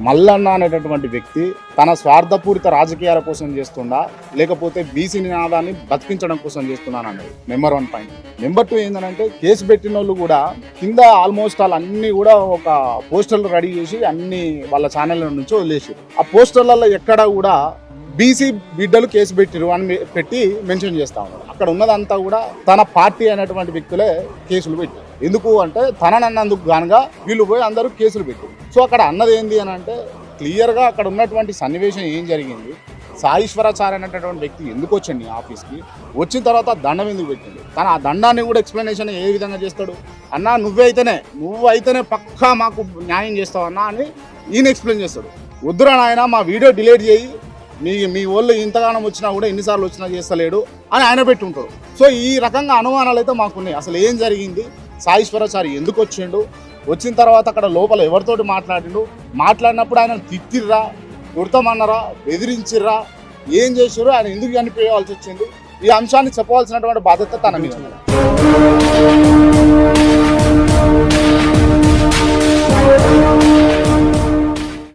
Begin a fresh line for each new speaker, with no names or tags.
మల్లన్న అనేటటువంటి వ్యక్తి తన స్వార్థపూరిత రాజకీయాల కోసం చేస్తుండా లేకపోతే బీసీ నినాదాన్ని బతికించడం కోసం చేస్తున్నాను అన్నది నెంబర్ 1 పాయింట్. నెంబర్ 2 ఏంటంటే కేసు పెట్టిన వాళ్ళు కూడా కింద ఆల్మోస్ట్ వాళ్ళు అన్ని కూడా ఒక పోస్టర్లు రెడీ చేసి అన్ని వాళ్ళ ఛానల్ నుంచి వదిలేసి ఆ పోస్టర్లలో ఎక్కడ కూడా బీసీ బిడ్డలు కేసు పెట్టిరు అని పెట్టి మెన్షన్ చేస్తా ఉన్నారు. అక్కడ ఉన్నదంతా కూడా తన పార్టీ అనేటువంటి వ్యక్తులే కేసులు పెట్టారు. ఎందుకు అంటే తననందుకు గానుగా వీళ్ళు పోయి అందరూ కేసులు పెట్టారు. సో అక్కడ అన్నది ఏంది అని అంటే క్లియర్గా అక్కడ ఉన్నటువంటి సన్నివేశం ఏం జరిగింది, సాయిశ్వరాచార్య అనేటటువంటి వ్యక్తి ఎందుకు వచ్చింది ఆఫీస్కి, వచ్చిన తర్వాత దండం ఎందుకు పెట్టింది, తను ఆ దండాన్ని కూడా ఎక్స్ప్లెనేషన్ ఏ విధంగా చేస్తాడు, అన్నా నువ్వైతేనే పక్కా మాకు న్యాయం చేస్తావు అన్నా అని ఈయన ఎక్స్ప్లెయిన్ చేస్తాడు. వద్దురా నాయన మా వీడియో డిలీట్ చేయి, మీ వాళ్ళు ఇంతగానం వచ్చినా కూడా ఎన్నిసార్లు వచ్చినా చేస్తలేడు అని ఆయన పెట్టి ఉంటాడు. సో ఈ రకంగా అనుమానాలు అయితే మాకున్నాయి. అసలు ఏం జరిగింది, సాయిశ్వరాచారి ఎందుకు వచ్చిండు, వచ్చిన తర్వాత అక్కడ లోపల ఎవరితోటి మాట్లాడినప్పుడు ఆయన తిట్టిర్రా, కొడతామన్నారా, బెదిరించిర్రా, ఏం చేసిర్రు, ఆయన ఎందుకు చనిపోవాల్సి వచ్చింది, ఈ అంశాన్ని చెప్పవలసినటువంటి బాధ్యత తన మీద.